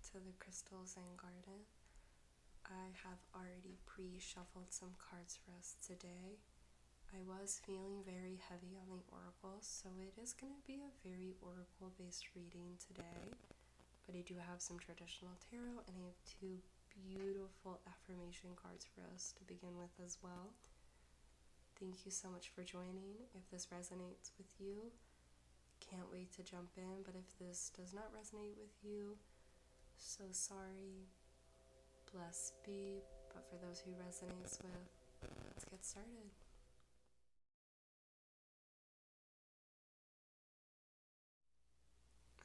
to the Crystal Zen Garden. I have already pre-shuffled some cards for us today. I was feeling very heavy on the oracles, so it is going to be a very oracle-based reading today. But I do have some traditional tarot, and I have two beautiful affirmation cards for us to begin with as well. Thank you so much for joining. If this resonates with you, can't wait to jump in. But if this does not resonate with you, so sorry. Bless be. But for those who resonates with, let's get started.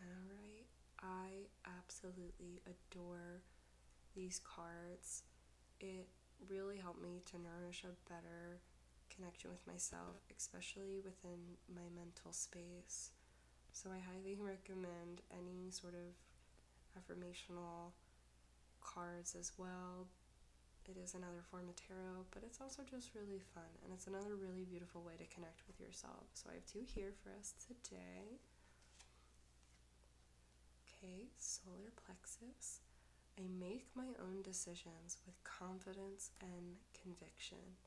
Alright, I absolutely adore these cards. It really helped me to nourish a better connection with myself, especially within my mental space. So I highly recommend any sort of affirmational cards as well. It is another form of tarot, but it's also just really fun, and it's another really beautiful way to connect with yourself. So I have two here for us today. Okay, solar plexus. I make my own decisions with confidence and conviction.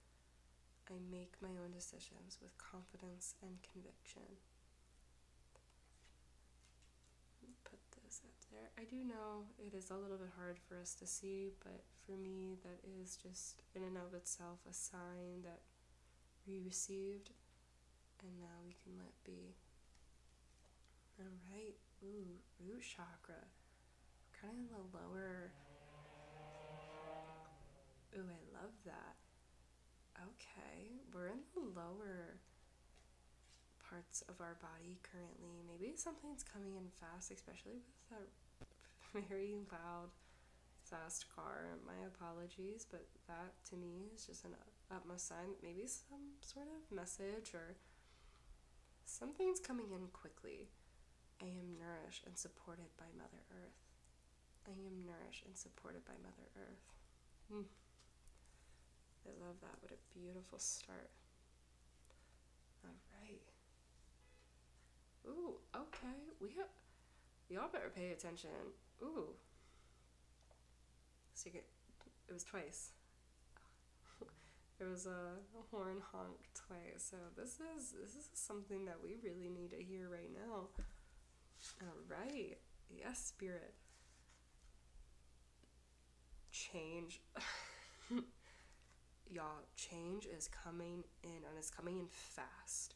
I make my own decisions with confidence and conviction. Put this up there. I do know it is a little bit hard for us to see, but for me that is just in and of itself a sign that we received, and now we can let be. Alright, ooh, root chakra. Kind of in the lower. Ooh, I love that. Okay, we're in the lower parts of our body currently. Maybe something's coming in fast, especially with that very loud, fast car. My apologies, but that to me is just an utmost sign that maybe some sort of message or something's coming in quickly. I am nourished and supported by Mother Earth. I am nourished and supported by Mother Earth. I love that. What a beautiful start. Alright. Ooh, okay. Y'all better pay attention. Ooh. Secret. It was twice. There was a horn honk twice. So this is something that we really need to hear right now. Alright. Yes, Spirit. Change. Y'all, change is coming in, and it's coming in fast.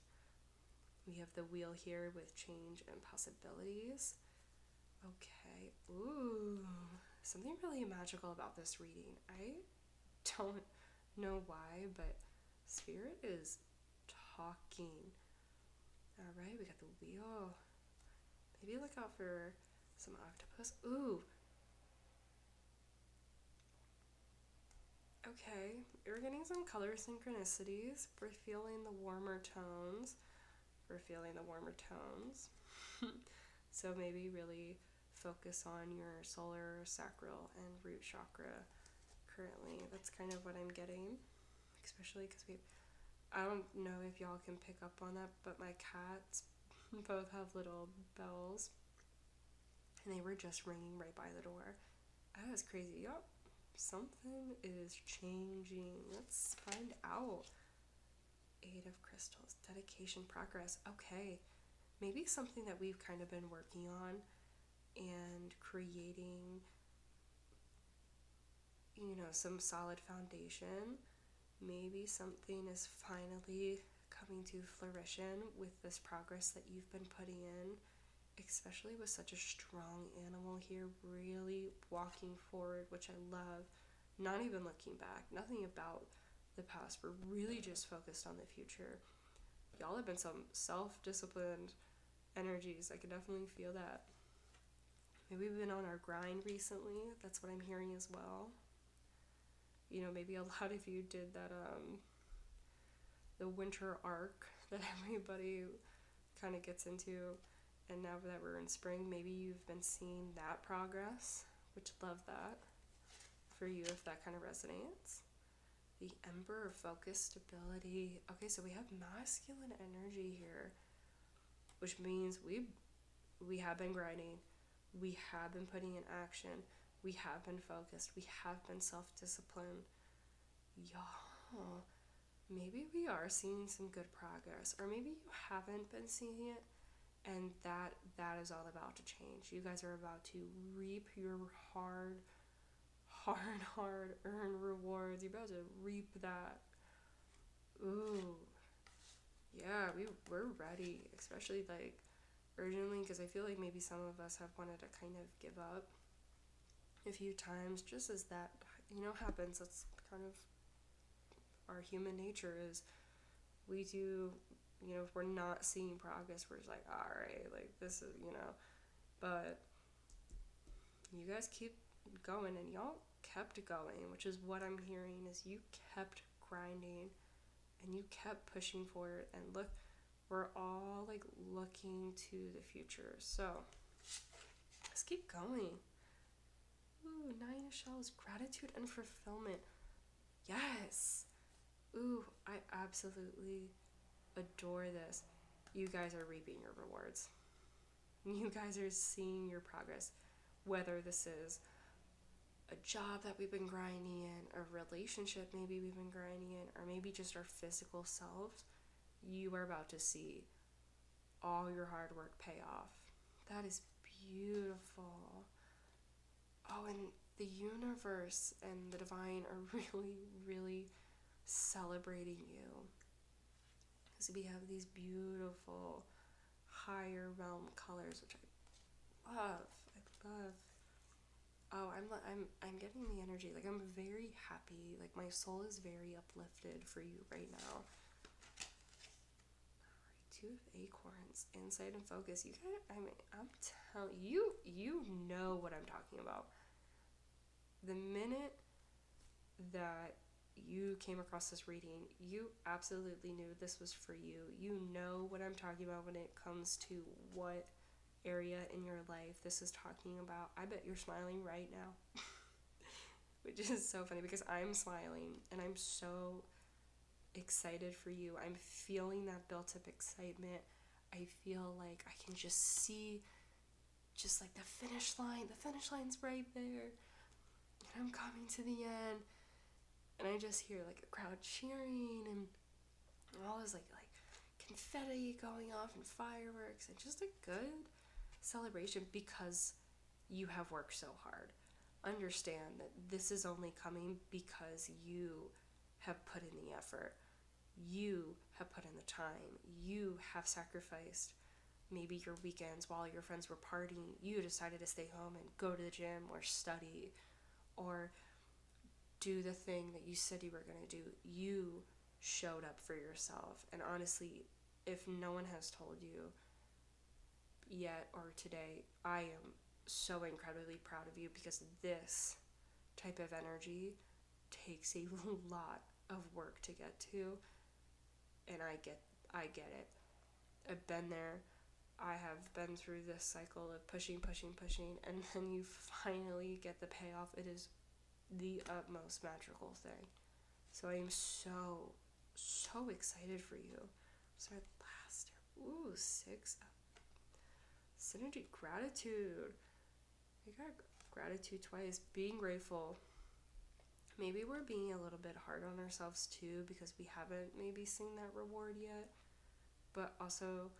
We have the wheel here with change and possibilities. Okay. Ooh. Something really magical about this reading. I don't know why, but Spirit is talking. Alright, we got the wheel. Maybe look out for some octopus. Ooh. Okay, we're getting some color synchronicities. We're feeling the warmer tones. So maybe really focus on your solar, sacral, and root chakra currently. That's kind of what I'm getting, especially because I don't know if y'all can pick up on that, but my cats both have little bells, and they were just ringing right by the door. That was crazy. Yup, something is changing. Let's find out. 8 of Crystals, dedication, progress. Okay, maybe something that we've kind of been working on and creating, some solid foundation. Maybe something is finally coming to fruition with this progress that you've been putting in, especially with such a strong animal here, really walking forward, which I love. Not even looking back, nothing about the past. We're really just focused on the future. Y'all have been some self-disciplined energies. I can definitely feel that. Maybe we've been on our grind recently. That's what I'm hearing as well. Maybe a lot of you did that the winter arc that everybody kind of gets into, and now that we're in spring, maybe you've been seeing that progress, which love that for you if that kind of resonates. The Emperor, focus, stability. Okay, so we have masculine energy here, which means we have been grinding. We have been putting in action. We have been focused. We have been self-disciplined. Y'all, maybe we are seeing some good progress, or maybe you haven't been seeing it, and that is all about to change. You guys are about to reap your hard earned rewards. You're about to reap that. Ooh, yeah, we're ready, especially like urgently, because I feel like maybe some of us have wanted to kind of give up a few times, just as that happens. That's kind of our human nature, is we do, if we're not seeing progress, we're just like, all right, like this is, but you guys keep going, and y'all kept going, which is what I'm hearing, is you kept grinding and you kept pushing forward. And look, we're all like looking to the future, so let's keep going. Ooh, 9 of Shells, gratitude and fulfillment. Yes. Ooh, I absolutely adore this. You guys are reaping your rewards. You guys are seeing your progress, whether this is a job that we've been grinding in, a relationship maybe we've been grinding in, or maybe just our physical selves. You are about to see all your hard work pay off. That is beautiful. Oh, and the universe and the divine are really, really celebrating you. Because we have these beautiful higher realm colors, which I love. Oh, I'm getting the energy. Like, I'm very happy. Like, my soul is very uplifted for you right now. Alright, 2 of Acorns, insight and focus. You guys, I'm telling you, you know what I'm talking about. The minute that you came across this reading, you absolutely knew this was for you. You know what I'm talking about when it comes to what area in your life this is talking about. I bet you're smiling right now. Which is so funny, because I'm smiling and I'm so excited for you. I'm feeling that built up excitement. I feel like I can just see just like the finish line. The finish line's right there. And I'm coming to the end. And I just hear like a crowd cheering and all this like confetti going off and fireworks, and just a good celebration, because you have worked so hard. Understand that this is only coming because you have put in the effort. You have put in the time. You have sacrificed maybe your weekends while your friends were partying. You decided to stay home and go to the gym or study or do the thing that you said you were going to do. You showed up for yourself. And honestly, if no one has told you yet or today, I am so incredibly proud of you, because this type of energy takes a lot of work to get to, and I get it. I've been there. I have been through this cycle of pushing, and then you finally get the payoff. It is the utmost magical thing. So I am so excited for you. So last, 6 synergy, gratitude. We got gratitude twice. Being grateful. Maybe we're being a little bit hard on ourselves too, because we haven't maybe seen that reward yet. But also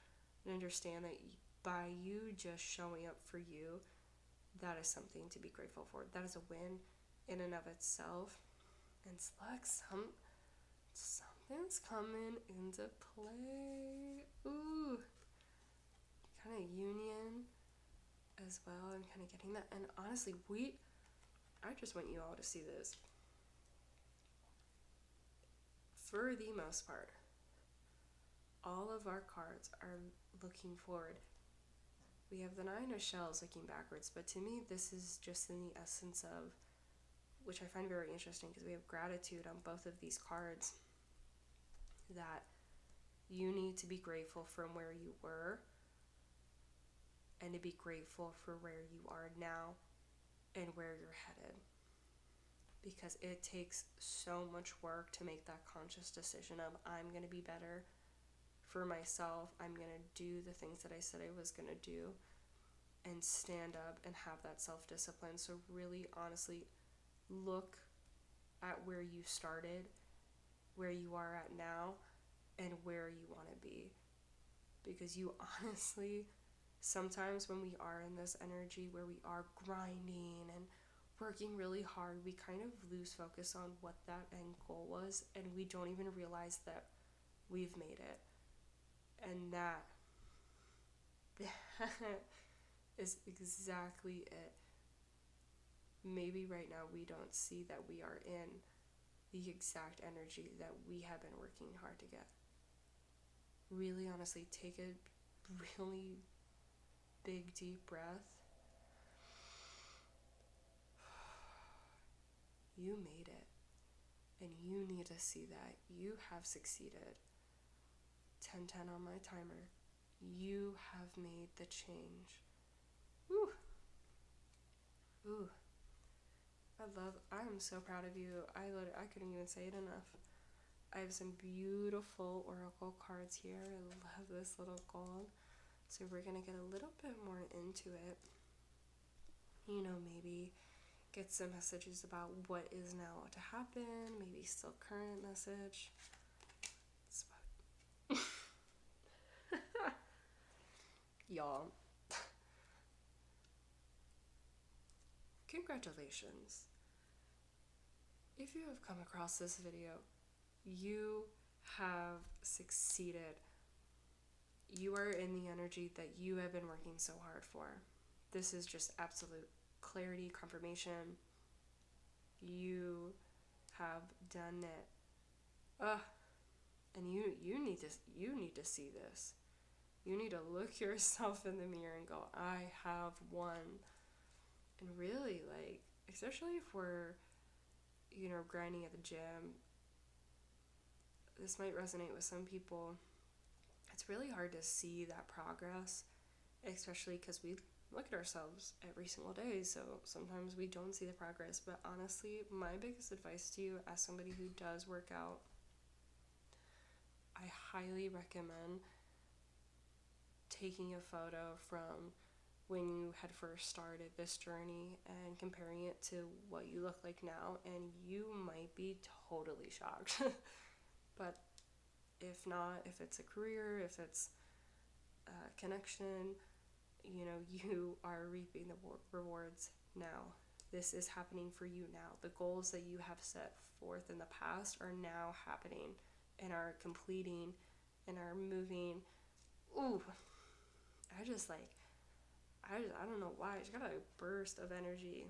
understand that by you just showing up for you, that is something to be grateful for. That is a win in and of itself. And look, something's coming into play. Ooh, kind of union as well. I'm kind of getting that. And honestly, I just want you all to see this. For the most part, all of our cards are looking forward. We have the 9 of Shells looking backwards, but to me, this is just in the essence of, which I find very interesting, because we have gratitude on both of these cards, that you need to be grateful from where you were, and to be grateful for where you are now and where you're headed. Because it takes so much work to make that conscious decision of, I'm going to be better for myself. I'm going to do the things that I said I was going to do. And and stand up and have that self-discipline. So really, honestly, look at where you started, where you are at now, and where you want to be. Because you honestly, sometimes when we are in this energy where we are grinding and working really hard, we kind of lose focus on what that end goal was, and we don't even realize that we've made it. And that is exactly it. Maybe right now we don't see that we are in the exact energy that we have been working hard to get. Really, honestly, take a really big, deep breath. You made it. And you need to see that. You have succeeded. 10-10 on my timer. You have made the change. Woo. Ooh. I am so proud of you. I couldn't even say it enough. I have some beautiful oracle cards here. I love this little gold. So we're going to get a little bit more into it. You know, maybe get some messages about what is now to happen. Maybe still current message. Y'all. Congratulations. If you have come across this video, you have succeeded. You are in the energy that you have been working so hard for. This is just absolute clarity, confirmation. You have done it. And you need to see this. You need to look yourself in the mirror and go, I have won. And really, like, especially if we're, grinding at the gym, this might resonate with some people. It's really hard to see that progress, especially because we look at ourselves every single day, so sometimes we don't see the progress. But honestly, my biggest advice to you as somebody who does work out, I highly recommend taking a photo from when you had first started this journey and comparing it to what you look like now, and you might be totally shocked. But if not, if it's a career, if it's a connection, you are reaping the rewards now. This is happening for you now. The goals that you have set forth in the past are now happening and are completing and are moving. Ooh, I don't know why, I just got a burst of energy.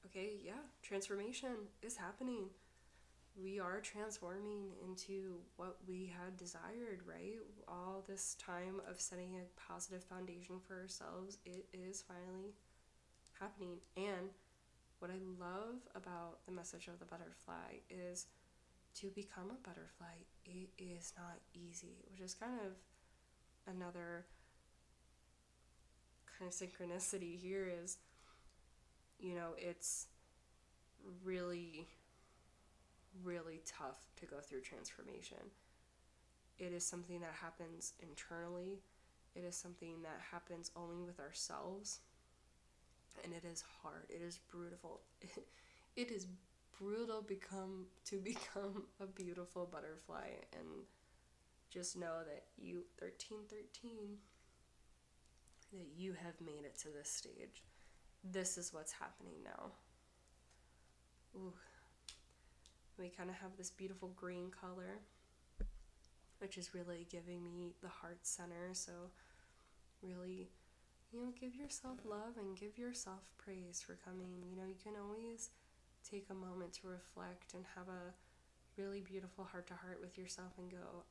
Okay, yeah, transformation is happening. We are transforming into what we had desired, right? All this time of setting a positive foundation for ourselves, it is finally happening. And what I love about the message of the butterfly is to become a butterfly, it is not easy, which is kind of another kind of synchronicity here is, it's really, really tough to go through transformation. It is something that happens internally. It is something that happens only with ourselves. And it is hard. It is brutal. It is brutal to become a beautiful butterfly. And just know that you, 1313, that you have made it to this stage. This is what's happening now. Ooh. We kind of have this beautiful green color, which is really giving me the heart center. So really, give yourself love and give yourself praise for coming. You can always take a moment to reflect and have a really beautiful heart-to-heart with yourself and go,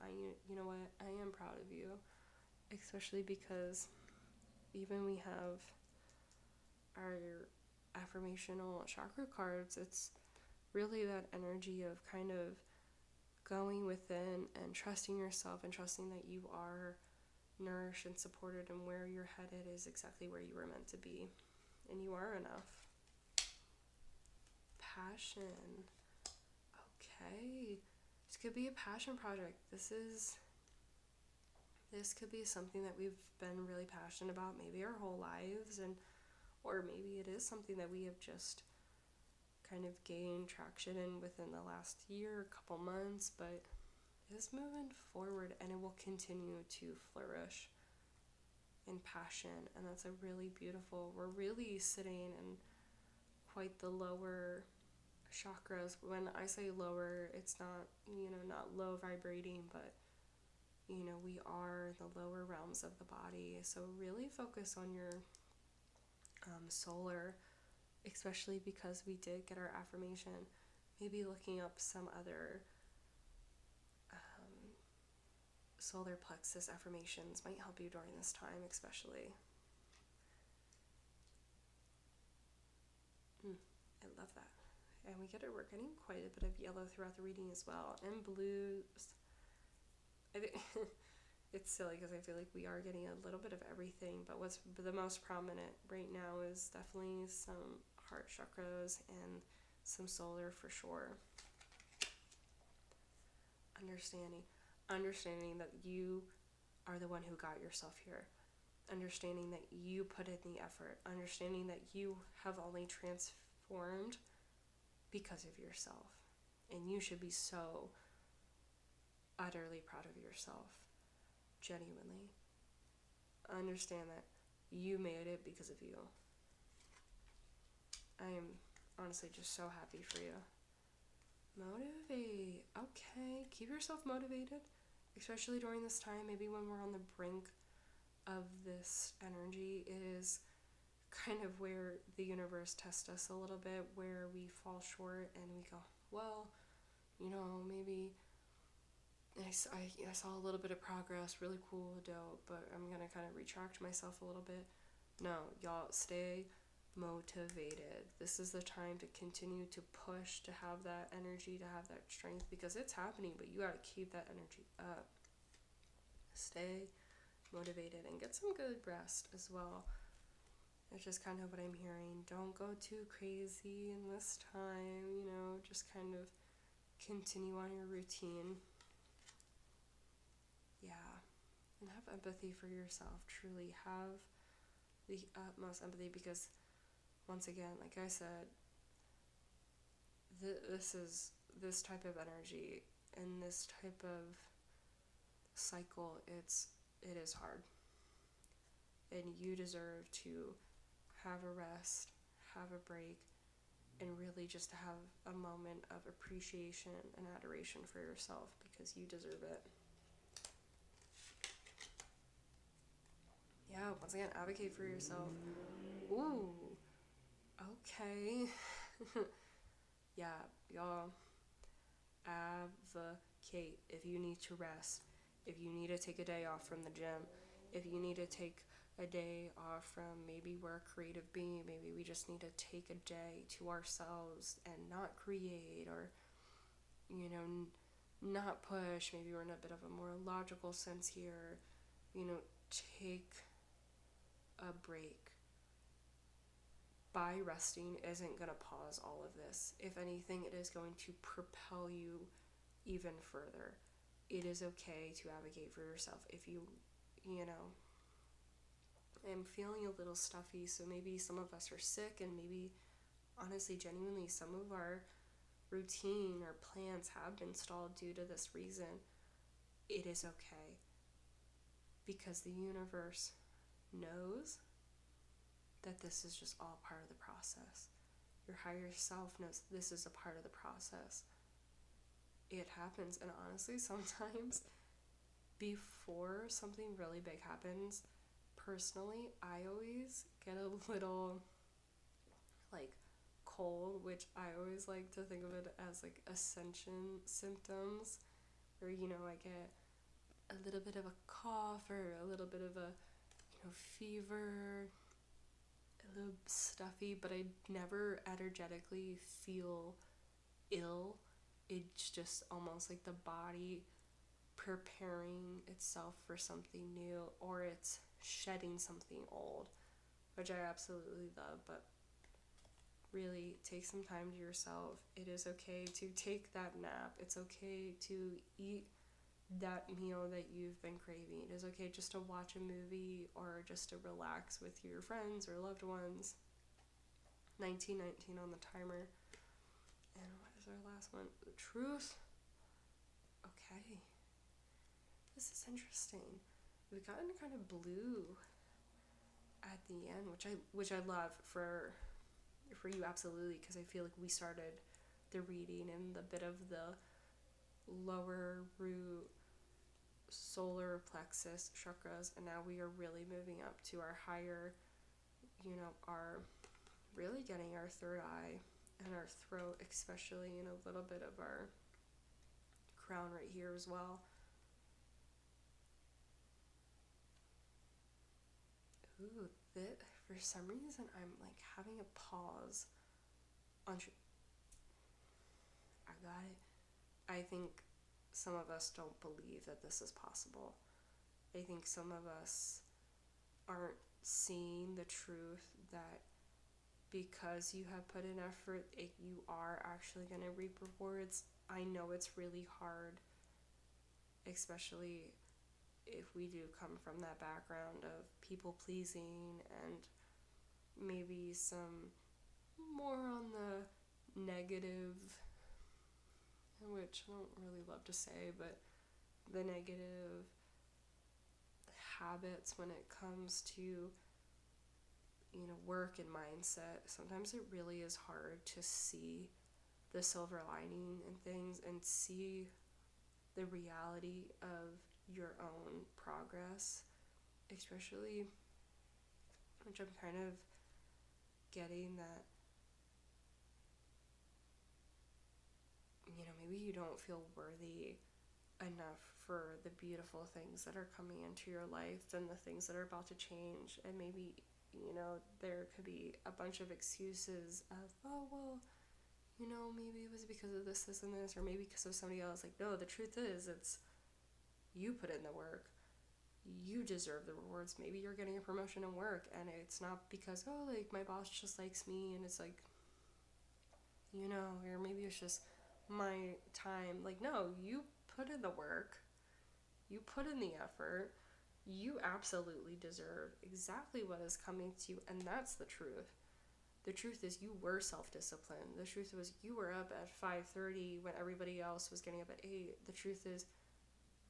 you know what, I am proud of you. Especially because even we have our affirmational chakra cards, it's really that energy of kind of going within and trusting yourself and trusting that you are nourished and supported, and where you're headed is exactly where you were meant to be, and you are enough. Passion. Okay, this could be a passion project. This is this could be something that we've been really passionate about maybe our whole lives, and or maybe it is something that we have just kind of gained traction in within the last year, couple months, but it's moving forward and it will continue to flourish in passion. And that's a really beautiful, we're really sitting in quite the lower chakras. When I say lower, it's not, not low vibrating, but we are the lower realms of the body. So really focus on your solar, especially because we did get our affirmation. Maybe looking up some other solar plexus affirmations might help you during this time, especially. I love that. And we're getting quite a bit of yellow throughout the reading as well, and blues. It's silly because I feel like we are getting a little bit of everything, but what's the most prominent right now is definitely some heart chakras and some solar for sure. Understanding that you are the one who got yourself here. Understanding that you put in the effort. Understanding that you have only transformed because of yourself. And you should be so utterly proud of yourself. Genuinely. Understand that you made it because of you. I am honestly just so happy for you. Motivate. Okay, keep yourself motivated, especially during this time. Maybe when we're on the brink of this energy is kind of where the universe tests us a little bit, where we fall short and we go, well, maybe I saw a little bit of progress, really cool, dope, but I'm going to kind of retract myself a little bit. No, y'all, stay motivated. This is the time to continue to push, to have that energy, to have that strength, because it's happening, but you got to keep that energy up. Stay motivated and get some good rest as well. It's just kind of what I'm hearing. Don't go too crazy in this time, just kind of continue on your routine. Yeah, and have empathy for yourself. Truly have the utmost empathy, because once again, like I said, this type of energy and this type of cycle, it is hard, and you deserve to have a rest, have a break, and really just have a moment of appreciation and adoration for yourself, because you deserve it. Yeah, once again, advocate for yourself. Ooh, okay. Yeah, y'all, advocate. If you need to rest, if you need to take a day off from the gym, if you need to take a day off from maybe we're a creative being, maybe we just need to take a day to ourselves and not create, or not push. Maybe we're in a bit of a more logical sense here. Take a break. By resting isn't going to pause all of this. If anything, it is going to propel you even further. It is okay to advocate for yourself. If I'm feeling a little stuffy, so maybe some of us are sick, and maybe, honestly, genuinely, some of our routine or plans have been stalled due to this reason. It is okay, because the universe knows that this is just all part of the process. Your higher self knows this is a part of the process. It happens, and honestly, sometimes before something really big happens, personally, I always get a little cold, which I always like to think of it as ascension symptoms, where I get a little bit of a cough or a little bit of a fever, a little stuffy, but I never energetically feel ill. It's just almost like the body preparing itself for something new, or it's shedding something old, which I absolutely love. But really, take some time to yourself. It is okay to take that nap. It's okay to eat that meal that you've been craving. It is okay just to watch a movie or just to relax with your friends or loved ones. 1919 on the timer. And what is our last one? The truth. Okay. This is interesting. We've gotten kind of blue at the end, which I love for you, absolutely, because I feel like we started the reading in the bit of the lower root solar plexus chakras, and now we are really moving up to our higher, our really getting our third eye and our throat, especially, and a little bit of our crown right here as well. Ooh, for some reason I'm like having a pause on. I got it. I think some of us don't believe that this is possible. I think some of us aren't seeing the truth that because you have put in effort, you are actually going to reap rewards. I know it's really hard, especially if we do come from that background of people pleasing and maybe some more on the negative, which I don't really love to say, but the negative habits when it comes to work and mindset. Sometimes it really is hard to see the silver lining in things and see the reality of your own progress, especially, which I'm kind of getting that, maybe you don't feel worthy enough for the beautiful things that are coming into your life and the things that are about to change. And maybe, there could be a bunch of excuses of, oh, well, maybe it was because of this, and this, or maybe because of somebody else. Like, no, the truth is, it's you put in the work. You deserve the rewards. Maybe you're getting a promotion in work, and it's not because, oh, like, my boss just likes me, and it's like, or maybe it's just my time. Like, no, you put in the work. You put in the effort. You absolutely deserve exactly what is coming to you, and that's the truth. The truth is you were self-disciplined. The truth was you were up at 5:30 when everybody else was getting up at 8. The truth is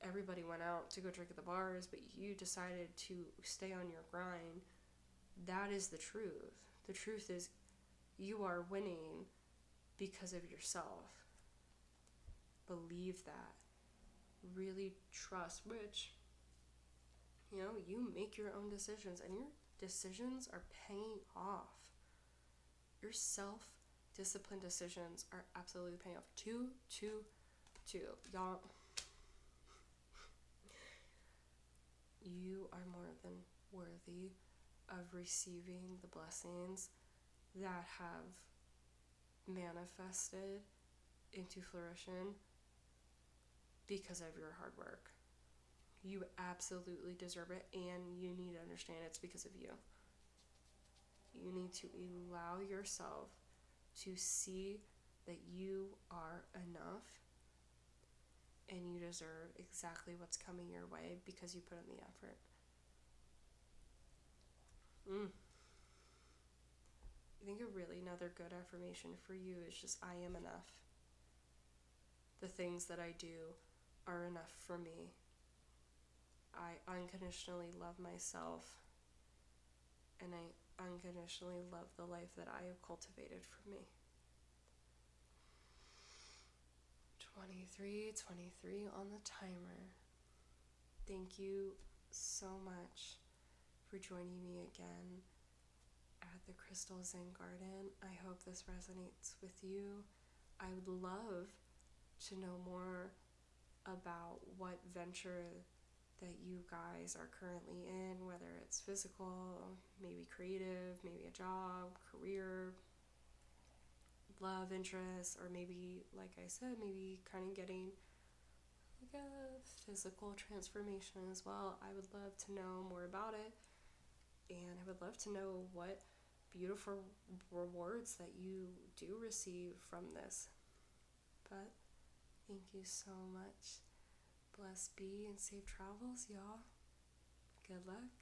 everybody went out to go drink at the bars, but you decided to stay on your grind. That is the truth. The truth is you are winning because of yourself. Believe that. Really trust, which, you make your own decisions, and your decisions are paying off. Your self-disciplined decisions are absolutely paying off. Two. Y'all, you are more than worthy of receiving the blessings that have manifested into fruition because of your hard work. You absolutely deserve it, and you need to understand it's because of you. You need to allow yourself to see that you are enough and you deserve exactly what's coming your way because you put in the effort. I think another good affirmation for you is just, I am enough. The things that I do are enough for me. I unconditionally love myself, and I unconditionally love the life that I have cultivated for me. 23 on the timer. Thank you so much for joining me again at the Crystal Zen Garden. I hope this resonates with you. I would love to know more about what venture that you guys are currently in, whether it's physical, maybe creative, maybe a job, career, love interest, or maybe, like I said, maybe kind of getting like a physical transformation as well. I would love to know more about it, and I would love to know what beautiful rewards that you do receive from this. But thank you so much. Bless be and safe travels, y'all. Good luck.